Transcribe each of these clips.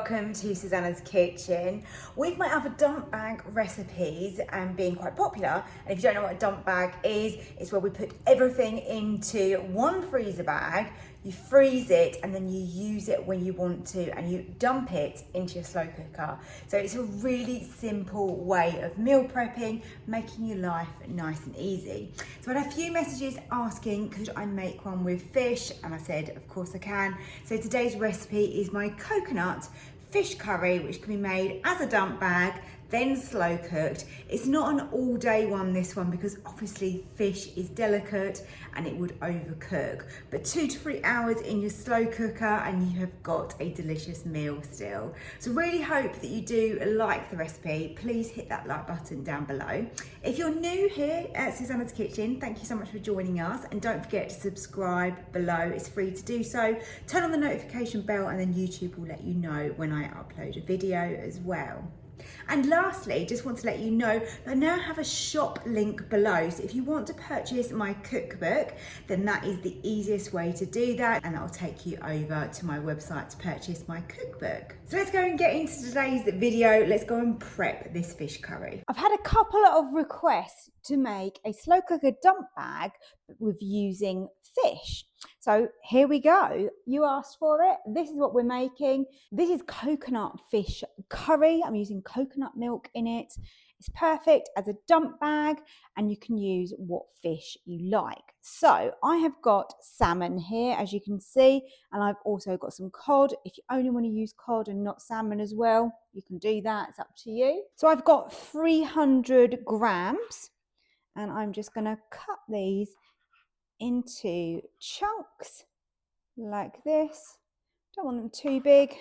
welcome to Susannah's kitchen. With my other dump bag recipes being quite popular, and if you don't know what a dump bag is, it's where we put everything into one freezer bag, you freeze it, and then you use it when you want to, and you dump it into your slow cooker. So it's a really simple way of meal prepping, making your life nice and easy. So I had a few messages asking, could I make one with fish? And I said, of course I can. So today's recipe is my coconut fish curry, which can be made as a dump bag, then slow cooked. It's not an all day one, this one, because obviously fish is delicate and it would overcook. But 2 to 3 hours in your slow cooker and you have got a delicious meal still. So really hope that you do like the recipe. Please hit that like button down below. If you're new here at Susannah's Kitchen, thank you so much for joining us. And don't forget to subscribe below, it's free to do so. Turn on the notification bell and then YouTube will let you know when I upload a video as well. And lastly, just want to let you know that I now have a shop link below. So if you want to purchase my cookbook, then that is the easiest way to do that. And that'll take you over to my website to purchase my cookbook. So let's go and get into today's video. Let's go and prep this fish curry. I've had a couple of requests to make a slow cooker dump bag with using fish. So here we go. You asked for it. This is what we're making. This is coconut fish curry. I'm using coconut milk in it. It's perfect as a dump bag and you can use what fish you like. So I have got salmon here, as you can see, and I've also got some cod. If you only want to use cod and not salmon as well, you can do that. It's up to you. So I've got 300 grams and I'm just going to cut these into chunks like this. Don't want them too big,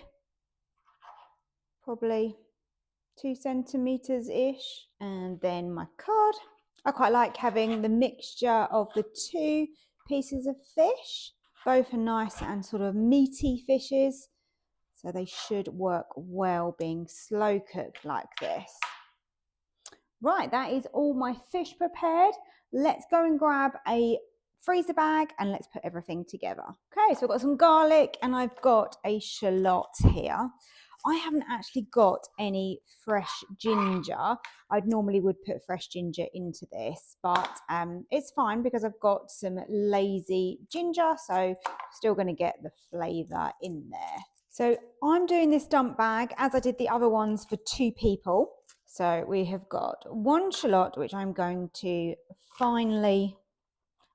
probably 2 centimeters ish. And then my cod. I quite like having the mixture of the 2 pieces of fish. Both are nice and sort of meaty fishes, so they should work well being slow cooked like this. Right, that is all my fish prepared. Let's go and grab a freezer bag and let's put everything together. Okay, so I've got some garlic and I've got a shallot here. I haven't actually got any fresh ginger. I'd normally would put fresh ginger into this, but it's fine because I've got some lazy ginger, so still going to get the flavour in there. So I'm doing this dump bag as I did the other ones for 2 people. So we have got 1 shallot, which I'm going to finely,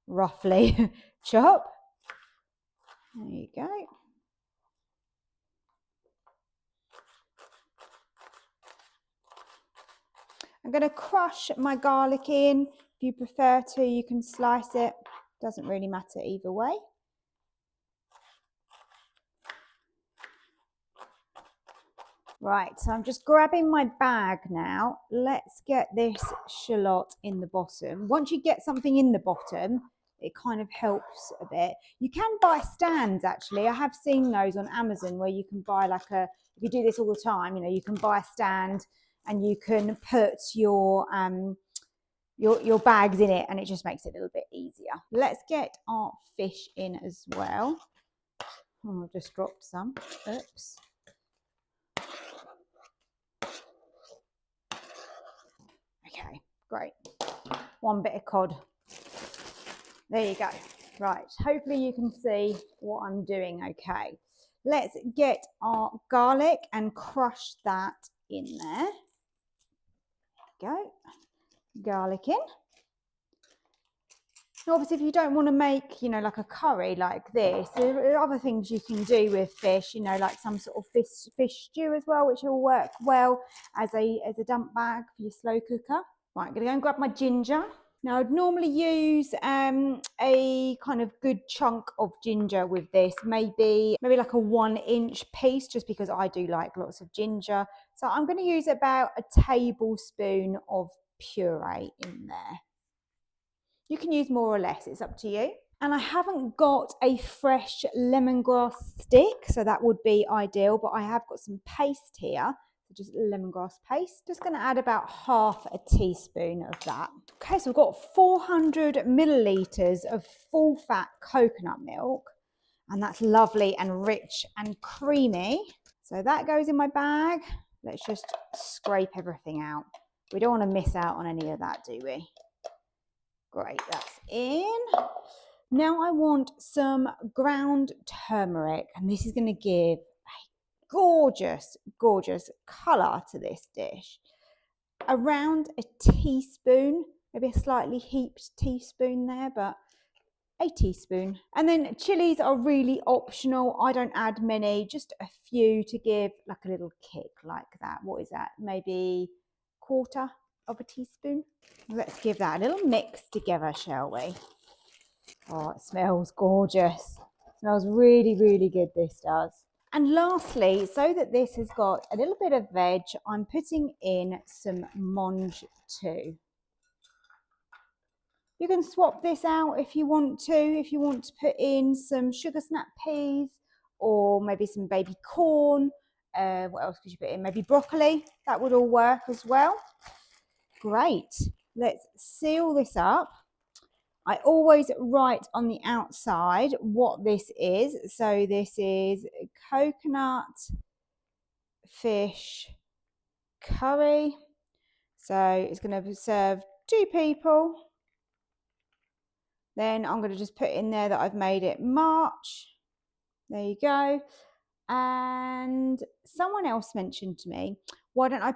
roughly chop. There you go. I'm going to crush my garlic in. If you prefer to, you can slice it. Doesn't really matter either way. Right, so I'm just grabbing my bag now. Let's get this shallot in the bottom. Once you get something in the bottom, it kind of helps a bit. You can buy stands, actually. I have seen those on Amazon where you can buy like a, if you do this all the time, you know, you can buy a stand and you can put your bags in it and it just makes it a little bit easier. Let's get our fish in as well. Oh, I've just dropped some. Oops. Okay, great. 1 bit of cod. There you go. Right, hopefully you can see what I'm doing okay. Let's get our garlic and crush that in there. Go. Garlic in. Now, obviously, if you don't want to make, you know, like a curry like this, there are other things you can do with fish, you know, like some sort of fish stew as well, which will work well as a dump bag for your slow cooker. Right, I'm going to go and grab my ginger. Now, I'd normally use a kind of good chunk of ginger with this, maybe like a 1-inch piece, just because I do like lots of ginger. So I'm going to use about a tablespoon of puree in there. You can use more or less, it's up to you. And I haven't got a fresh lemongrass stick, so that would be ideal, but I have got some paste here. So just lemongrass paste. Just going to add about half a teaspoon of that. Okay, so we've got 400 millilitres of full fat coconut milk, and that's lovely and rich and creamy. So that goes in my bag. Let's just scrape everything out. We don't want to miss out on any of that, do we? Great, that's in. Now I want some ground turmeric, and this is going to give a gorgeous, gorgeous colour to this dish. Around a teaspoon, maybe a slightly heaped teaspoon there, but a teaspoon. And then chilies are really optional. I don't add many, just a few to give like a little kick like that. What is that? Maybe quarter of a teaspoon. Let's give that a little mix together, shall we? Oh, it smells gorgeous. It smells really, really good, this does. And lastly, so that this has got a little bit of veg, I'm putting in some mange too. You can swap this out if you want to. If you want to put in some sugar snap peas or maybe some baby corn. What else could you put in? Maybe broccoli. That would all work as well. Great. Let's seal this up. I always write on the outside what this is. So this is coconut fish curry. So it's going to serve 2 people. Then I'm going to just put in there that I've made it March. There you go. And someone else mentioned to me, why don't I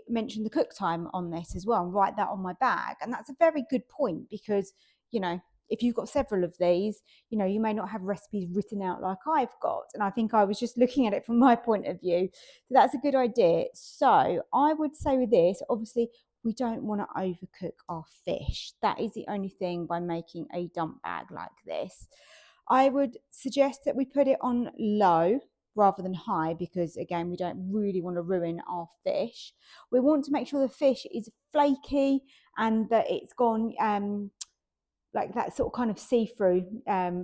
mention the cook time on this as well and write that on my bag? And that's a very good point because, you know, if you've got several of these, you know, you may not have recipes written out like I've got. And I think I was just looking at it from my point of view. So that's a good idea. So I would say with this, obviously, we don't want to overcook our fish. That is the only thing by making a dump bag like this. I would suggest that we put it on low rather than high because, again, we don't really want to ruin our fish. We want to make sure the fish is flaky and that it's gone, like that sort of kind of see-through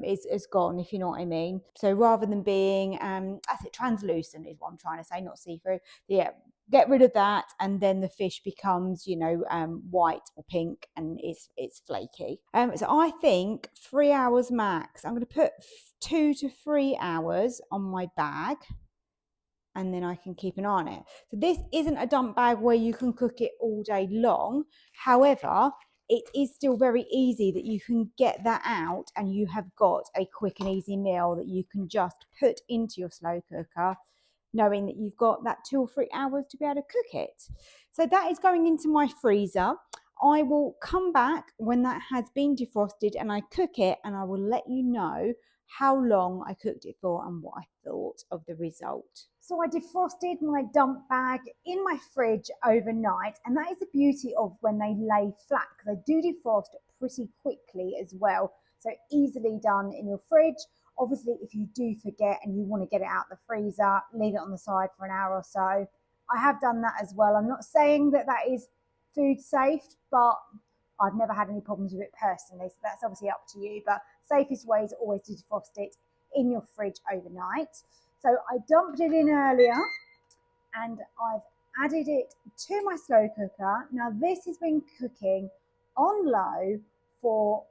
is gone, if you know what I mean. So rather than being, translucent is what I'm trying to say, not see-through. Yeah, get rid of that, and then the fish becomes, you know, white or pink, and it's flaky. So I think 3 hours max. I'm going to put 2 to 3 hours on my bag, and then I can keep an eye on it. So this isn't a dump bag where you can cook it all day long. However, it is still very easy that you can get that out and you have got a quick and easy meal that you can just put into your slow cooker, knowing that you've got that 2 or 3 hours to be able to cook it. So that is going into my freezer. I will come back when that has been defrosted and I cook it, and I will let you know how long I cooked it for and what I thought of the result. So I defrosted my dump bag in my fridge overnight, and that is the beauty of when they lay flat, because they do defrost pretty quickly as well. So easily done in your fridge. Obviously, if you do forget and you want to get it out the freezer, leave it on the side for an hour or so. I have done that as well. I'm not saying that that is food safe, but I've never had any problems with it personally, so that's obviously up to you. But safest way is always to defrost it in your fridge overnight. So I dumped it in earlier and I've added it to my slow cooker. Now this has been cooking on low for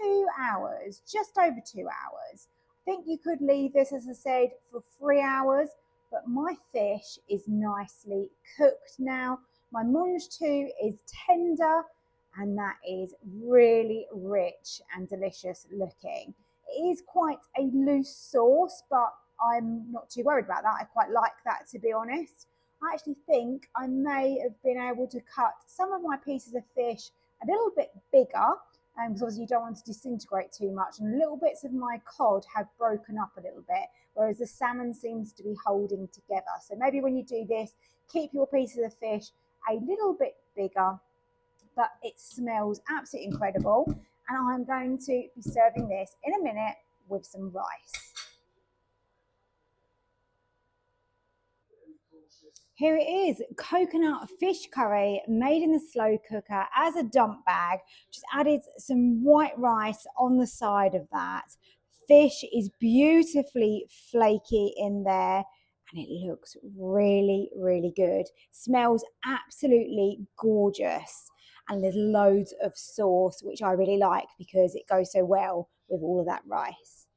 2 hours, just over 2 hours. I think you could leave this, as I said, for 3 hours, but my fish is nicely cooked now. My mange too is tender, and that is really rich and delicious looking. It is quite a loose sauce, but I'm not too worried about that. I quite like that, to be honest. I actually think I may have been able to cut some of my pieces of fish a little bit bigger, because obviously you don't want to disintegrate too much, and little bits of my cod have broken up a little bit, whereas the salmon seems to be holding together. So maybe when you do this, keep your pieces of fish a little bit bigger, but it smells absolutely incredible. And I'm going to be serving this in a minute with some rice. Here it is, coconut fish curry made in the slow cooker as a dump bag. Just added some white rice on the side of that. Fish is beautifully flaky in there, and it looks really, really good. Smells absolutely gorgeous. And there's loads of sauce, which I really like because it goes so well with all of that rice.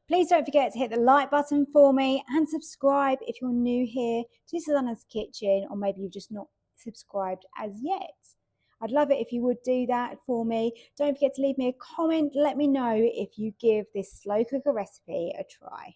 Please don't forget to hit the like button for me and subscribe if you're new here to Susannah's Kitchen, or maybe you've just not subscribed as yet. I'd love it if you would do that for me. Don't forget to leave me a comment. Let me know if you give this slow cooker recipe a try.